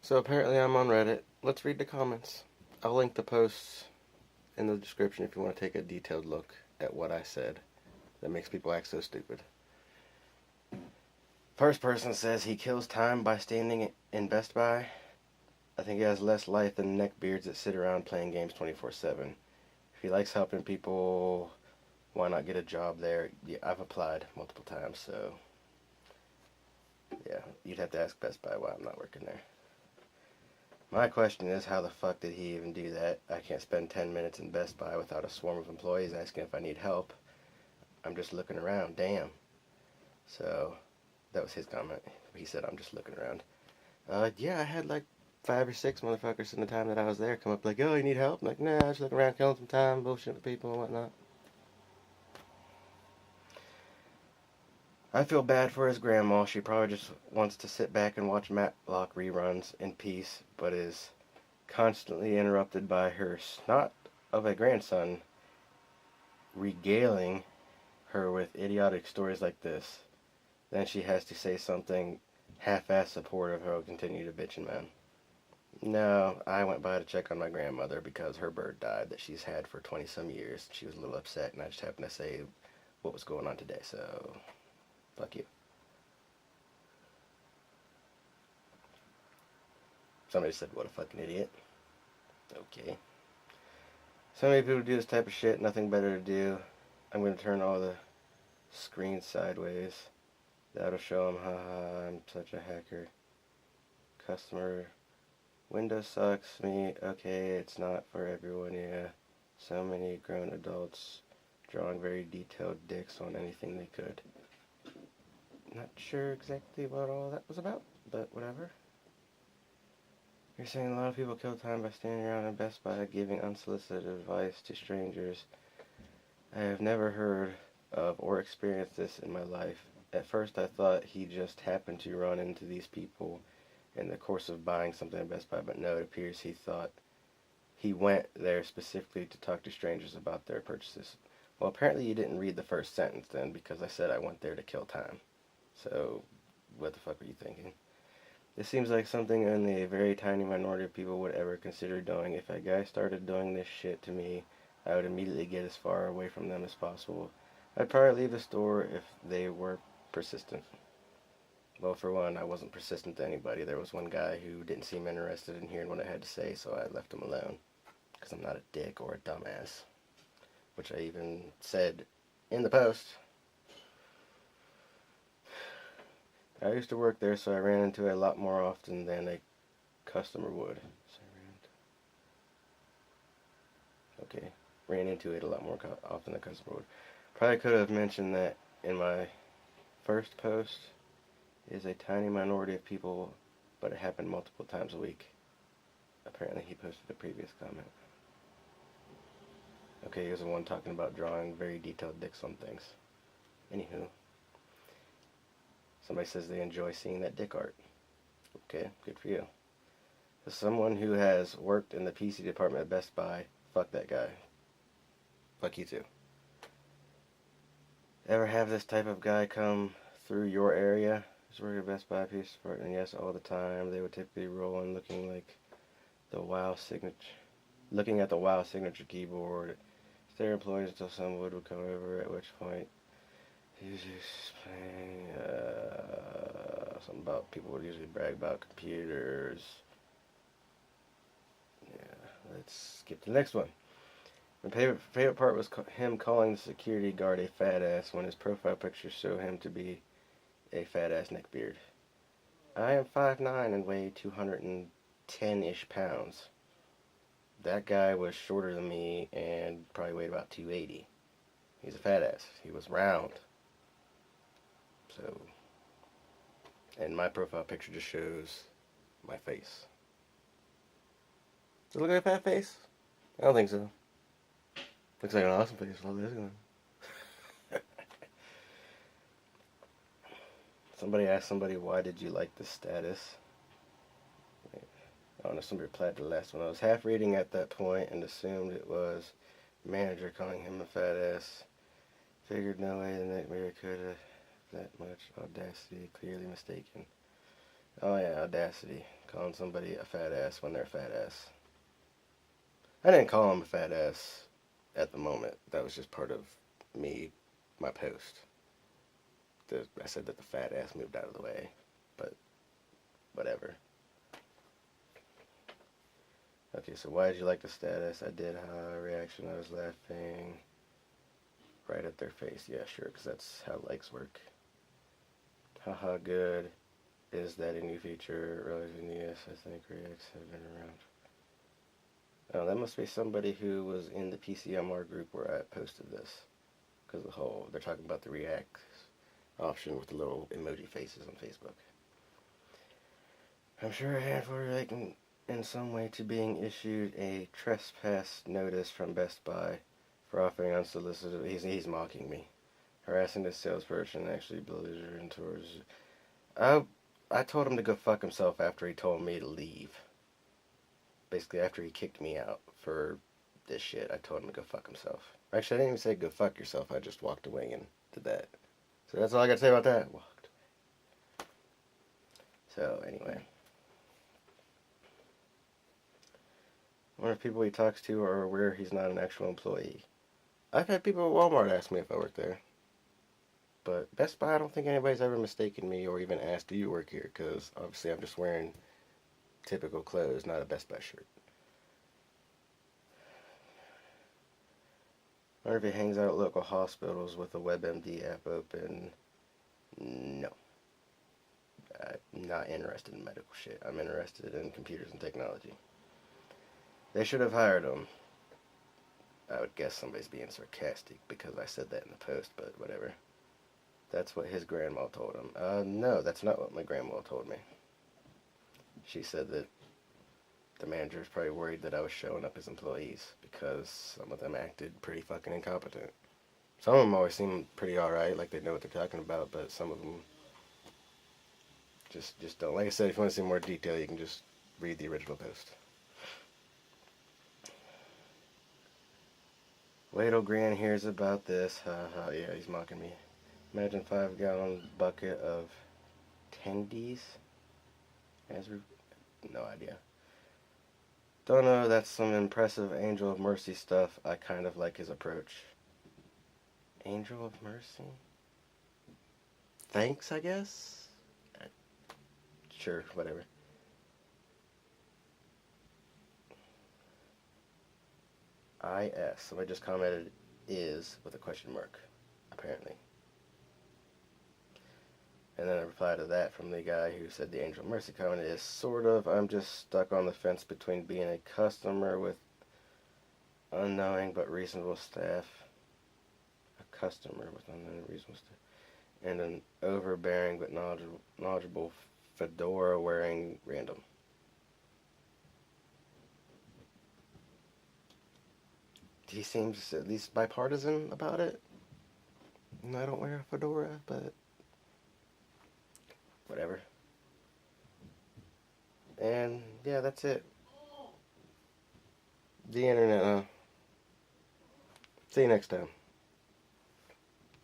So apparently I'm on Reddit. Let's read the comments. I'll link the posts in the description if you want to take a detailed look at what I said that makes people act so stupid. First person says he kills time by standing in Best Buy. I think he has less life than neckbeards that sit around playing games 24/7. If he likes helping people, why not get a job there? Yeah, I've applied multiple times, so yeah, you'd have to ask Best Buy why I'm not working there. My question is, how the fuck did he even do that? I can't spend 10 minutes in Best Buy without a swarm of employees asking if I need help. I'm just looking around. Damn. So, that was his comment. He said, I'm just looking around. Yeah, I had like 5 or 6 motherfuckers in the time that I was there come up like, oh, you need help? I'm like, nah, just looking around, killing some time, bullshit with people and whatnot. I feel bad for his grandma. She probably just wants to sit back and watch Matlock reruns in peace, but is constantly interrupted by her snot of a grandson regaling her with idiotic stories like this. Then she has to say something half-assed supportive or will continue to bitch and moan. No, I went by to check on my grandmother because her bird died that she's had for 20-some years. She was a little upset, and I just happened to say what was going on today, so fuck you. Somebody said, what a fucking idiot. Okay. So many people do this type of shit, nothing better to do. I'm going to turn all the screens sideways. That'll show them, haha, I'm such a hacker. Customer, Windows sucks me. Okay, it's not for everyone, yeah. So many grown adults drawing very detailed dicks on anything they could. Not sure exactly what all that was about, but whatever. You're saying a lot of people kill time by standing around in Best Buy giving unsolicited advice to strangers. I have never heard of or experienced this in my life. At first I thought he just happened to run into these people in the course of buying something at Best Buy, but no, it appears he thought he went there specifically to talk to strangers about their purchases. Well, apparently you didn't read the first sentence then, because I said I went there to kill time. So, what the fuck were you thinking? This seems like something only a very tiny minority of people would ever consider doing. If a guy started doing this shit to me, I would immediately get as far away from them as possible. I'd probably leave the store if they were persistent. Well, for one, I wasn't persistent to anybody. There was one guy who didn't seem interested in hearing what I had to say, so I left him alone. Because I'm not a dick or a dumbass. Which I even said in the post. I used to work there, so I ran into it a lot more often than a customer would. Okay, ran into it a lot more often than a customer would. Probably could have mentioned that in my first post. It is a tiny minority of people, but it happened multiple times a week. Apparently he posted a previous comment. Okay, here's the one talking about drawing very detailed dicks on things. Anywho. Somebody says they enjoy seeing that dick art. Okay, good for you. As someone who has worked in the PC department at Best Buy, fuck that guy. Fuck you too. Ever have this type of guy come through your area? Just work at Best Buy PC department, and yes, all the time. They would typically roll in looking like the WoW signature, looking at the WoW signature keyboard. Stay employees until someone would come over, at which point something about people would usually brag about computers. Yeah, let's skip to the next one. My favorite part was him calling the security guard a fat ass when his profile pictures show him to be a fat ass neckbeard. I am 5'9" and weigh 210-ish pounds. That guy was shorter than me and probably weighed about 280. He's a fat ass. He was round. So, and my profile picture just shows my face. Does it look like a fat face? I don't think so. Looks like an awesome face. Love this one. Somebody asked somebody, why did you like the status? I don't know, somebody replied to the last one. I was half reading at that point and assumed it was manager calling him a fat ass. Figured no way the nightmare could have that much audacity, clearly mistaken. Oh yeah, audacity. calling somebody a fat ass when they're a fat ass. I didn't call him a fat ass at the moment. That was just part of me, my post. I said that the fat ass moved out of the way, but whatever. Okay, so why did you like the status? I did, reaction, I was laughing. Right at their face. Yeah, sure, because that's how likes work. Haha, good. Is that a new feature? Realizing yes, I think reacts have been around. Oh, that must be somebody who was in the PCMR group where I posted this. Because they're talking about the reacts option with the little emoji faces on Facebook. I'm sure a handful relating in some way to being issued a trespass notice from Best Buy for offering unsolicited. He's mocking me, harassing the salesperson, actually belligerent towards. I told him to go fuck himself after he told me to leave. Basically, after he kicked me out for this shit, I told him to go fuck himself. Actually, I didn't even say go fuck yourself. I just walked away and did that. So that's all I got to say about that. Walked. So anyway. I wonder if people he talks to are aware he's not an actual employee. I've had people at Walmart ask me if I work there. But Best Buy, I don't think anybody's ever mistaken me or even asked, do you work here? Because obviously I'm just wearing typical clothes, not a Best Buy shirt. I wonder if he hangs out at local hospitals with a WebMD app open. No. I'm not interested in medical shit. I'm interested in computers and technology. They should have hired him. I would guess somebody's being sarcastic because I said that in the post, but whatever. That's what his grandma told him. No, that's not what my grandma told me. She said that the manager was probably worried that I was showing up as employees because some of them acted pretty fucking incompetent. Some of them always seem pretty alright, like they know what they're talking about, but some of them just don't. Like I said, if you want to see more detail, you can just read the original post. Wait till Gran hears about this. Haha, yeah, he's mocking me. Imagine 5-gallon bucket of tendies. No idea. Don't know, that's some impressive Angel of Mercy stuff. I kind of like his approach. Angel of Mercy? Thanks, I guess? Sure, whatever. IS. Somebody just commented is with a question mark, apparently. And then I replied to that from the guy who said the Angel of Mercy comment is sort of, I'm just stuck on the fence between being a customer with unknowing but reasonable staff, a customer with unknowing reasonable staff, and an overbearing but knowledgeable fedora wearing random. He seems at least bipartisan about it. I don't wear a fedora, but whatever. And yeah, that's it. The internet, huh? See you next time.